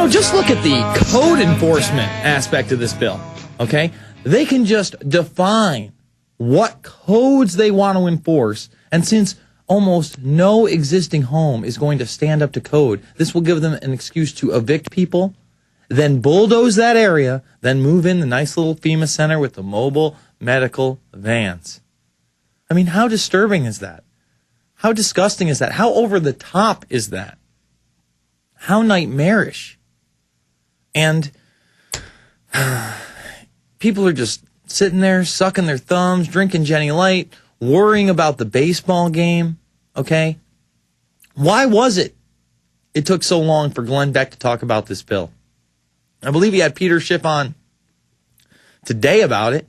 just look at the code enforcement aspect of this bill, okay? They can just define what codes they want to enforce, and since almost no existing home is going to stand up to code, this will give them an excuse to evict people, then bulldoze that area, then move in the nice little FEMA center with the mobile medical vans. I mean, how disturbing is that? How disgusting is that? How over the top is that? How nightmarish. And people are just sitting there, sucking their thumbs, drinking Jenny Light, worrying about the baseball game, okay? Why was it took so long for Glenn Beck to talk about this bill? I believe he had Peter Schiff on today about it.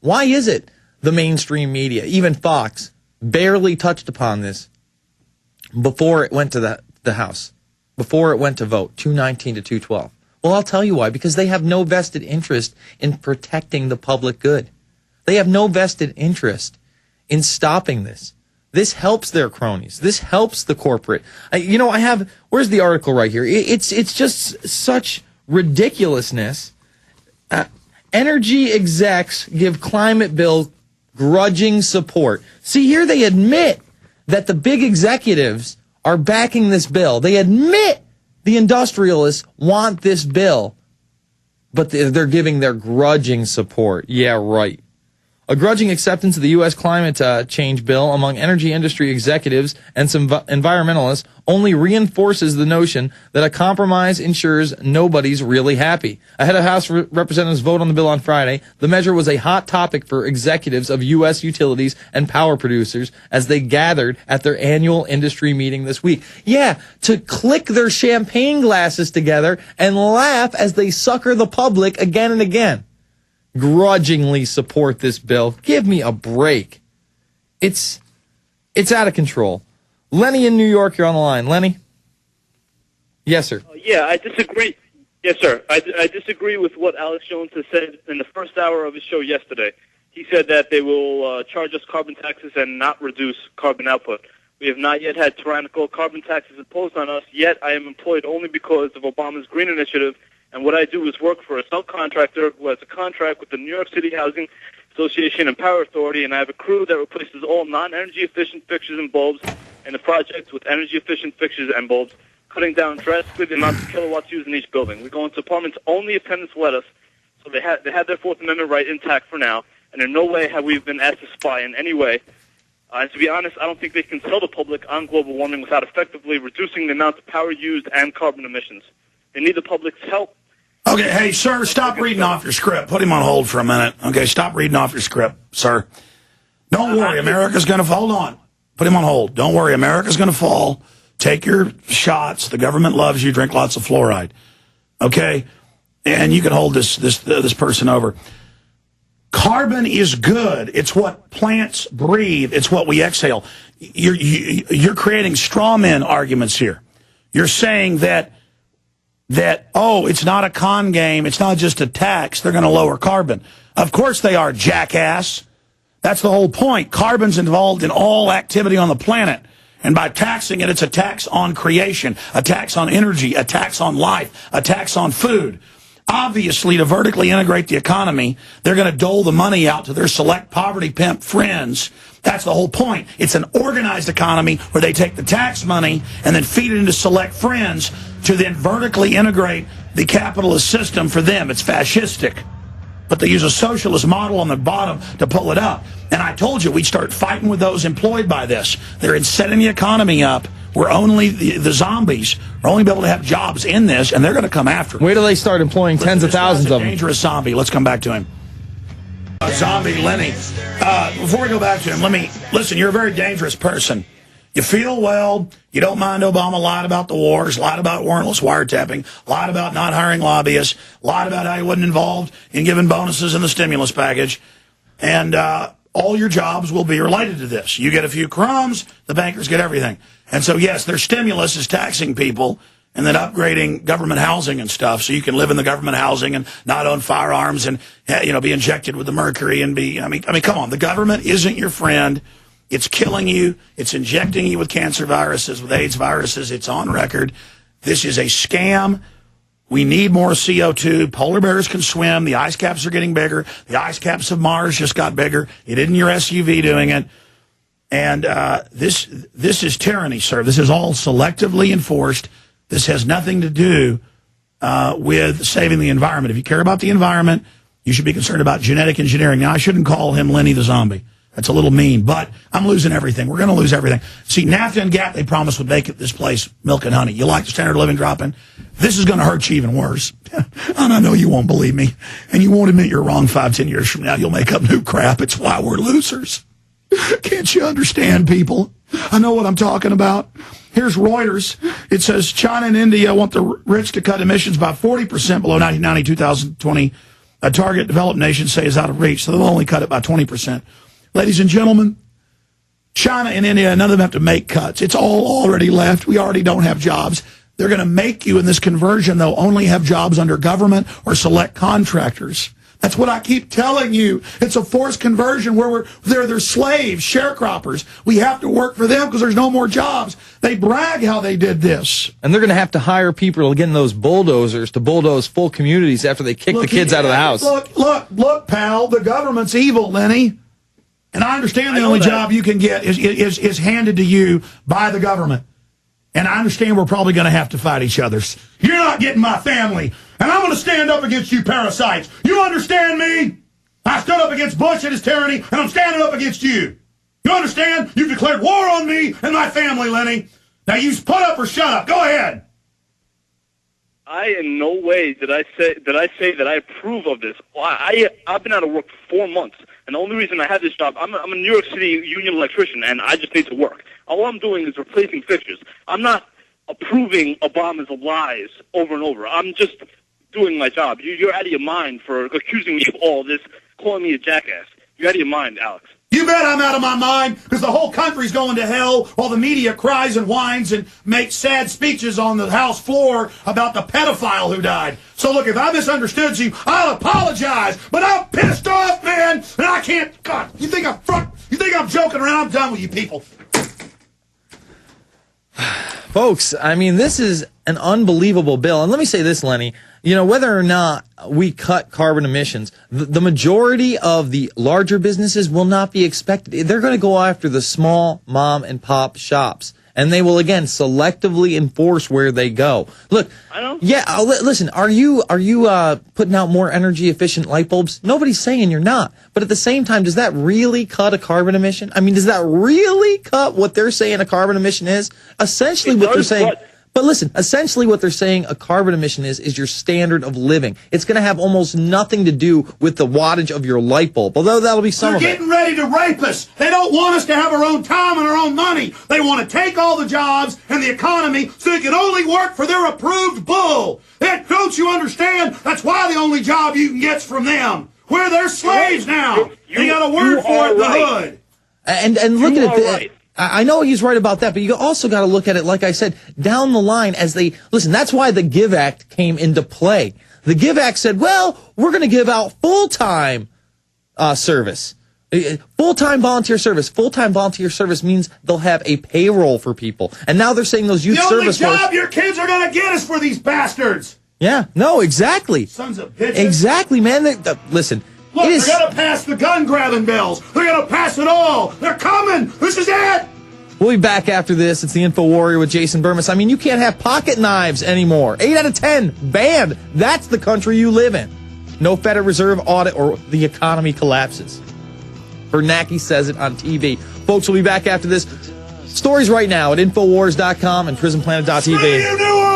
Why is it the mainstream media, even Fox, barely touched upon this before it went to the House, before it went to vote, 219 to 212? Well, I'll tell you why. Because they have no vested interest in protecting the public good. They have no vested interest in stopping this. This helps their cronies. This helps the corporate. Where's the article right here? It's just such ridiculousness. Energy execs give climate bill grudging support. See, here they admit that the big executives are backing this bill. They admit the industrialists want this bill, but they're giving their grudging support. Yeah, right. A grudging acceptance of the U.S. climate change bill among energy industry executives and some environmentalists only reinforces the notion that a compromise ensures nobody's really happy. Ahead of House Representatives' vote on the bill on Friday, the measure was a hot topic for executives of U.S. utilities and power producers as they gathered at their annual industry meeting this week. Yeah, to click their champagne glasses together and laugh as they sucker the public again and again. Grudgingly support this bill. Give me a break. It's out of control. Lenny in New York, you're on the line. Lenny? Yes, sir. Yeah, I disagree. Yes, sir. I disagree with what Alex Jones has said in the first hour of his show yesterday. He said that they will charge us carbon taxes and not reduce carbon output. We have not yet had tyrannical carbon taxes imposed on us, yet I am employed only because of Obama's Green Initiative. And what I do is work for a subcontractor who has a contract with the New York City Housing Association and Power Authority, and I have a crew that replaces all non-energy efficient fixtures and bulbs in the project with energy efficient fixtures and bulbs, cutting down drastically the amount of kilowatts used in each building. We go into apartments only if tenants let us, so they had their Fourth Amendment right intact for now, and in no way have we been asked to spy in any way. And to be honest, I don't think they can tell the public on global warming without effectively reducing the amount of power used and carbon emissions. They need the public's help. Okay, hey, sir, stop reading off your script. Put him on hold for a minute. Okay, stop reading off your script, sir. Don't worry, America's going to fall. Hold on. Put him on hold. Don't worry, America's going to fall. Take your shots. The government loves you. Drink lots of fluoride. Okay? And you can hold this person over. Carbon is good. It's what plants breathe. It's what we exhale. You're creating straw man arguments here. You're saying that, it's not a con game, it's not just a tax, they're going to lower carbon. Of course they are, jackass. That's the whole point. Carbon's involved in all activity on the planet. And by taxing it, it's a tax on creation, a tax on energy, a tax on life, a tax on food. Obviously, to vertically integrate the economy, they're going to dole the money out to their select poverty pimp friends. That's the whole point. It's an organized economy where they take the tax money and then feed it into select friends to then vertically integrate the capitalist system for them. It's fascistic. But they use a socialist model on the bottom to pull it up. And I told you we'd start fighting with those employed by this. They're setting the economy up where only the zombies are only be able to have jobs in this, and they're going to come after them. Wait till they start employing tens of thousands of them. Dangerous zombie. Let's come back to him. Zombie Lenny. Before we go back to him, listen, you're a very dangerous person. You feel well, you don't mind Obama lied about the wars, lied about warrantless wiretapping, lied about not hiring lobbyists, lied about how he wasn't involved in giving bonuses in the stimulus package, and all your jobs will be related to this. You get a few crumbs, the bankers get everything. And so, yes, their stimulus is taxing people and then upgrading government housing and stuff so you can live in the government housing and not own firearms and, be injected with the mercury and I mean, come on, the government isn't your friend. It's killing you. It's injecting you with cancer viruses, with AIDS viruses. It's on record. This is a scam. We need more CO2. Polar bears can swim. The ice caps are getting bigger. The ice caps of Mars just got bigger. It isn't your SUV doing it. And this is tyranny, sir. This is all selectively enforced. This has nothing to do with saving the environment. If you care about the environment, you should be concerned about genetic engineering. Now, I shouldn't call him Lenny the zombie. That's a little mean, but I'm losing everything. We're going to lose everything. See, NAFTA and GATT, they promised would make this place milk and honey. You like the standard of living dropping? This is going to hurt you even worse. And I know you won't believe me, and you won't admit you're wrong 5-10 years from now. You'll make up new crap. It's why we're losers. Can't you understand, people? I know what I'm talking about. Here's Reuters. It says China and India want the rich to cut emissions by 40% below 1990, 2020. A target developed nations say is out of reach, so they'll only cut it by 20%. Ladies and gentlemen, China and India, none of them have to make cuts. It's all already left. We already don't have jobs. They're going to make you in this conversion, they'll only have jobs under government or select contractors. That's what I keep telling you. It's a forced conversion where they're slaves, sharecroppers. We have to work for them because there's no more jobs. They brag how they did this. And they're going to have to hire people to get in those bulldozers to bulldoze full communities after they kick the kids out of the house. Look, pal, the government's evil, Lenny. And I understand the only job you can get is handed to you by the government. And I understand we're probably going to have to fight each other. You're not getting my family. And I'm going to stand up against you parasites. You understand me? I stood up against Bush and his tyranny, and I'm standing up against you. You understand? You've declared war on me and my family, Lenny. Now you put up or shut up. Go ahead. I in no way did I say that I approve of this. I've been out of work for 4 months, and the only reason I have this job, I'm a New York City union electrician, and I just need to work. All I'm doing is replacing fixtures. I'm not approving Obama's lies over and over. I'm just doing my job. You're out of your mind for accusing me of all this, calling me a jackass. You're out of your mind, Alex. You bet I'm out of my mind, because the whole country's going to hell while the media cries and whines and makes sad speeches on the House floor about the pedophile who died. So look, if I misunderstood you, I'll apologize. But I'm pissed off, man, and I can't. God, you think I'm joking around? I'm done with you people. Folks, I mean, this is an unbelievable bill. And let me say this, Lenny. You know, whether or not we cut carbon emissions, the majority of the larger businesses will not be expected. They're going to go after the small mom and pop shops. And they will, again, selectively enforce where they go. Look, I know. Yeah, listen, are you putting out more energy efficient light bulbs? Nobody's saying you're not. But at the same time, does that really cut a carbon emission? I mean, does that really cut what they're saying a carbon emission is? Essentially what they're saying... But listen, essentially what they're saying a carbon emission is your standard of living. It's going to have almost nothing to do with the wattage of your light bulb, although that'll be some of it. They're getting ready to rape us. They don't want us to have our own time and our own money. They want to take all the jobs and the economy so they can only work for their approved bull. Don't you understand? That's why the only job you can get's from them. We're their slaves now. You got a word for it in the hood. And look at it. Right. I know he's right about that, but you also got to look at it, like I said, down the line as they, listen, that's why the GIVE Act came into play. The GIVE Act said, well, we're going to give out full-time service. Full-time volunteer service. Full-time volunteer service means they'll have a payroll for people. And now they're saying those youth service The only job your kids are going to get is for these bastards. Yeah, no, exactly. Sons of bitches. Exactly, man. Listen. Look, they're going to pass the gun-grabbing bills. They're going to pass it all. They're coming. This is it. We'll be back after this. It's the Infowarrior with Jason Bermas. I mean, you can't have pocket knives anymore. 8 out of 10 banned. That's the country you live in. No Federal Reserve audit or the economy collapses. Bernanke says it on TV. Folks, we'll be back after this. Stories right now at Infowars.com and PrisonPlanet.tv.